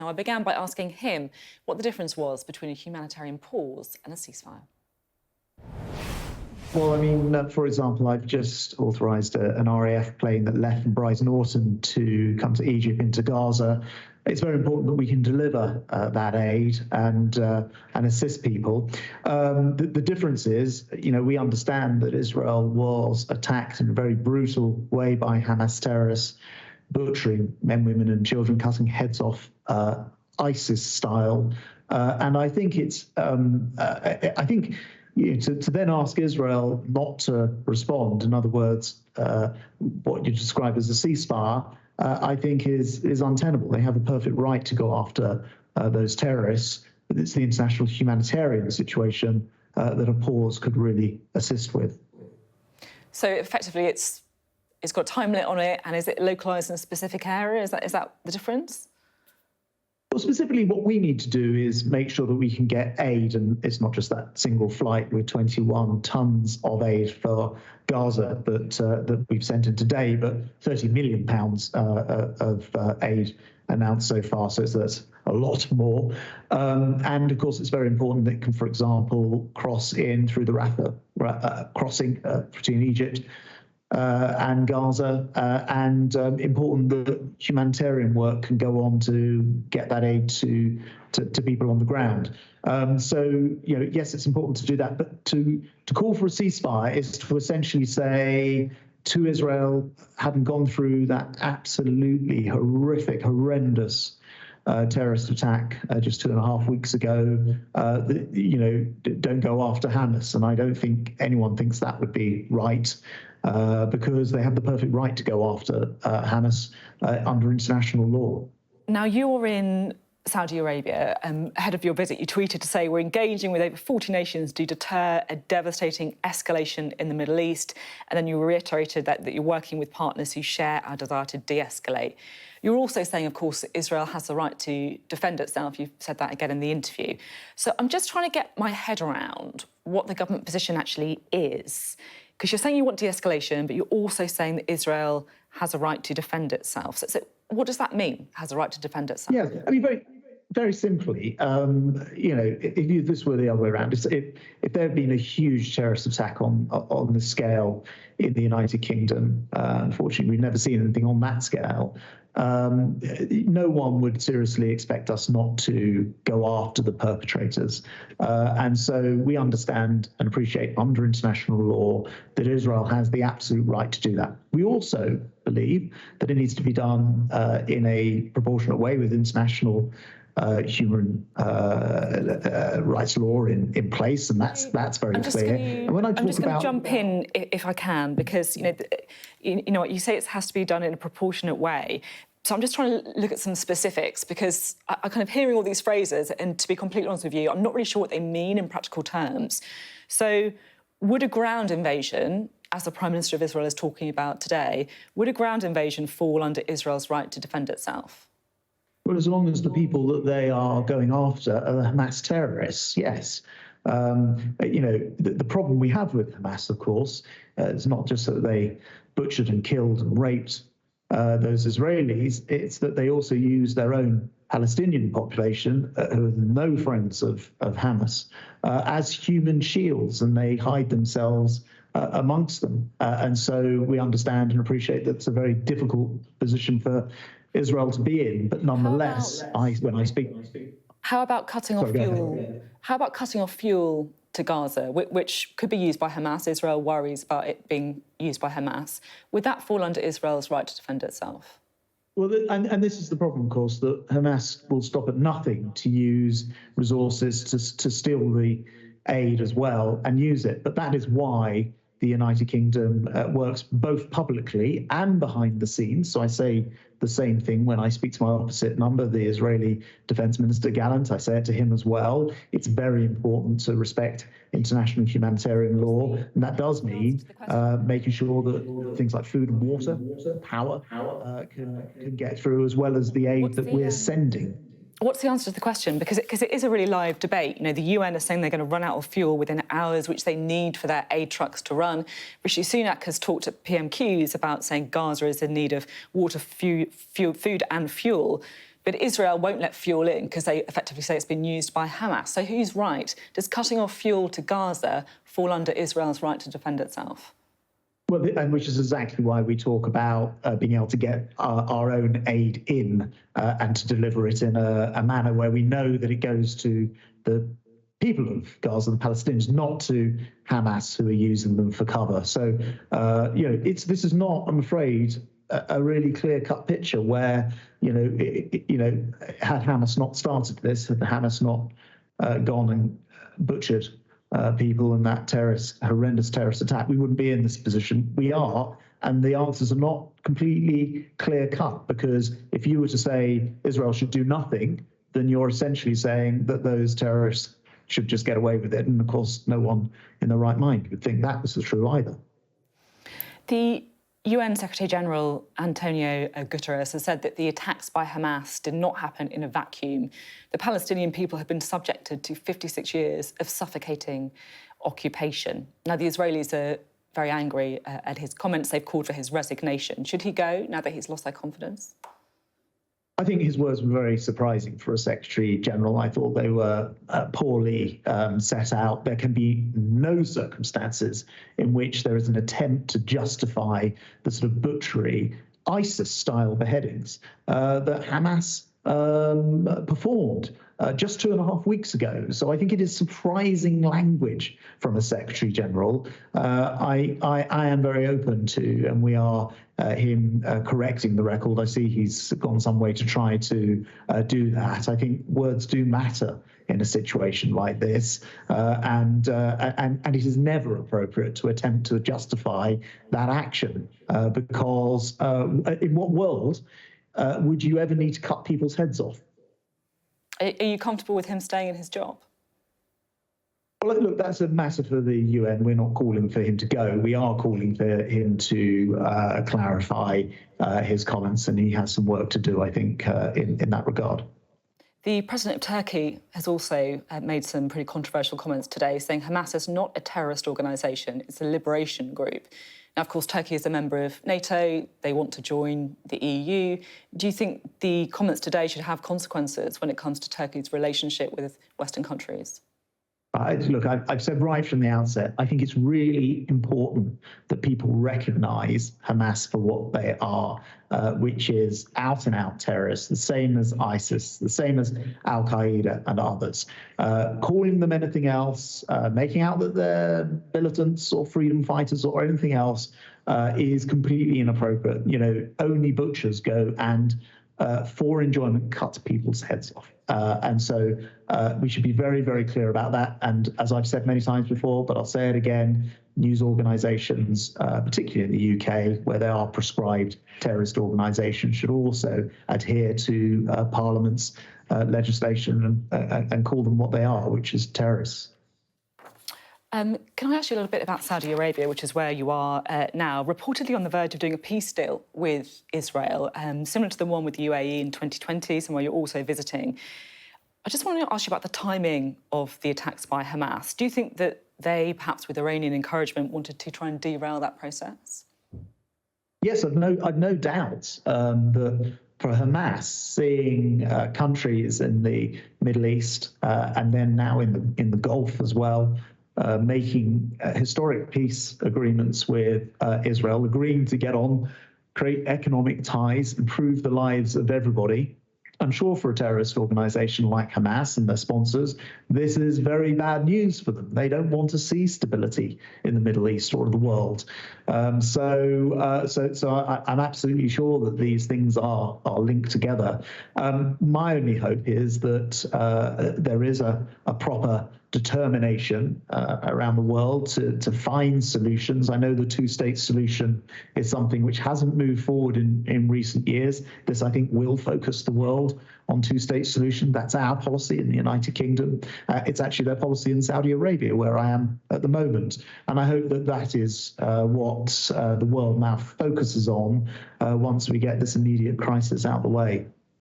Now, I began by asking him what the difference was between a humanitarian pause and a ceasefire. Well, I mean, for example, I've just authorised an RAF plane that left from Brighton Autumn to come to Egypt into Gaza. It's very important that we can deliver that aid and assist people. The difference is, we understand that Israel was attacked in a very brutal way by Hamas terrorists, butchering men, women, and children, cutting heads off, ISIS style. And I think it's, to then ask Israel not to respond, in other words, what you describe as a ceasefire, I think is untenable. They have a perfect right to go after those terrorists. But it's the international humanitarian situation that a pause could really assist with. So effectively, it's got a time limit on it, and is it localised in a specific area? Is that the difference? Well, specifically, what we need to do is make sure that we can get aid, and it's not just that single flight with 21 tons of aid for Gaza that we've sent in today, but £30 million of aid announced so far, so that's a lot more. And of course, it's very important that it can, for example, cross in through the Rafah crossing between Egypt and Gaza, and important that humanitarian work can go on to get that aid to people on the ground. So, yes, it's important to do that, but to call for a ceasefire is to essentially say to Israel, having gone through that absolutely horrific, horrendous terrorist attack just 2.5 weeks ago, don't go after Hamas. And I don't think anyone thinks that would be right, because they have the perfect right to go after Hamas under international law. Now, you were in Saudi Arabia. Ahead of your visit, you tweeted to say, "We're engaging with over 40 nations to deter a devastating escalation in the Middle East." And then you reiterated that you're working with partners who share our desire to de-escalate. You're also saying, of course, that Israel has the right to defend itself. You've said that again in the interview. So I'm just trying to get my head around what the government position actually is. Because you're saying you want de-escalation, but you're also saying that Israel has a right to defend itself. So what does that mean, has a right to defend itself? Yeah, I mean, very simply, if this were the other way around, if there had been a huge terrorist attack on the scale in the United Kingdom, unfortunately, we've never seen anything on that scale, no one would seriously expect us not to go after the perpetrators. And so we understand and appreciate under international law that Israel has the absolute right to do that. We also believe that it needs to be done in a proportionate way with international human rights law in place, and that's very clear. And when I'm just going to jump in, if I can, because you say it has to be done in a proportionate way. So I'm just trying to look at some specifics, because I'm kind of hearing all these phrases, and to be completely honest with you, I'm not really sure what they mean in practical terms. So would a ground invasion, as the Prime Minister of Israel is talking about today, would a ground invasion fall under Israel's right to defend itself? Well, as long as the people that they are going after are the Hamas terrorists, yes. The problem we have with Hamas, of course, is not just that they butchered and killed and raped those Israelis, it's that they also use their own Palestinian population, who are no friends of Hamas, as human shields, and they hide themselves amongst them. And so we understand and appreciate that it's a very difficult position for Israel to be in, but nonetheless, when I speak... How about cutting off fuel? How about cutting off fuel to Gaza, which could be used by Hamas? Israel worries about it being used by Hamas. Would that fall under Israel's right to defend itself? Well, and this is the problem, of course, that Hamas will stop at nothing to use resources to steal the aid as well and use it. But that is why the United Kingdom works both publicly and behind the scenes. So I say the same thing when I speak to my opposite number, the Israeli Defense Minister Gallant. I say it to him as well. It's very important to respect international humanitarian law, and that does mean making sure that things like food and water, power, can get through, as well as the aid that we're sending. What's the answer to the question? Because it is a really live debate. The UN is saying they're going to run out of fuel within hours, which they need for their aid trucks to run. Rishi Sunak has talked at PMQs about saying Gaza is in need of water, food and fuel. But Israel won't let fuel in because they effectively say it's been used by Hamas. So who's right? Does cutting off fuel to Gaza fall under Israel's right to defend itself? Well, and which is exactly why we talk about being able to get our own aid in and to deliver it in a manner where we know that it goes to the people of Gaza, the Palestinians, not to Hamas, who are using them for cover. So, this is not, I'm afraid, a really clear-cut picture where, had Hamas not started this, had Hamas not gone and butchered people in that horrendous terrorist attack, we wouldn't be in this position. We are, and the answers are not completely clear-cut, because if you were to say Israel should do nothing, then you're essentially saying that those terrorists should just get away with it. And of course, no one in their right mind would think that was true either. The UN Secretary-General Antonio Guterres has said that the attacks by Hamas did not happen in a vacuum. The Palestinian people have been subjected to 56 years of suffocating occupation. Now, the Israelis are very angry at his comments. They've called for his resignation. Should he go now that he's lost their confidence? I think his words were very surprising for a Secretary General. I thought they were poorly set out. There can be no circumstances in which there is an attempt to justify the sort of butchery, ISIS-style beheadings that Hamas performed just 2.5 weeks ago. So I think it is surprising language from a Secretary General. I am very open to, and we are, him correcting the record. I see he's gone some way to try to do that. I think words do matter in a situation like this, and it is never appropriate to attempt to justify that action because in what world would you ever need to cut people's heads off? Are you comfortable with him staying in his job? Well, look, that's a matter for the UN. We're not calling for him to go. We are calling for him to clarify his comments, and he has some work to do, I think, in that regard. The President of Turkey has also made some pretty controversial comments today, saying Hamas is not a terrorist organisation, it's a liberation group. Now, of course, Turkey is a member of NATO. They want to join the EU. Do you think the comments today should have consequences when it comes to Turkey's relationship with Western countries? Look, I've said right from the outset, I think it's really important that people recognise Hamas for what they are, which is out-and-out terrorists, the same as ISIS, the same as Al-Qaeda and others. Calling them anything else, making out that they're militants or freedom fighters or anything else is completely inappropriate. Only butchers go and for enjoyment cut people's heads off. And so we should be very, very clear about that. And as I've said many times before, but I'll say it again, news organisations, particularly in the UK, where there are prescribed terrorist organisations, should also adhere to Parliament's legislation and call them what they are, which is terrorists. Can I ask you a little bit about Saudi Arabia, which is where you are now, reportedly on the verge of doing a peace deal with Israel, similar to the one with the UAE in 2020, somewhere you're also visiting. I just want to ask you about the timing of the attacks by Hamas. Do you think that they, perhaps with Iranian encouragement, wanted to try and derail that process? Yes, I've no doubt that for Hamas, seeing countries in the Middle East and then now in the Gulf as well, making historic peace agreements with Israel, agreeing to get on, create economic ties, improve the lives of everybody. I'm sure for a terrorist organisation like Hamas and their sponsors, this is very bad news for them. They don't want to see stability in the Middle East or the world. So I'm absolutely sure that these things are linked together. My only hope is that there is a proper determination around the world to find solutions. I know the two-state solution is something which hasn't moved forward in recent years. This, I think, will focus the world on two-state solution. That's our policy in the United Kingdom. It's actually their policy in Saudi Arabia, where I am at the moment. And I hope that that is what the world now focuses on once we get this immediate crisis out of the way.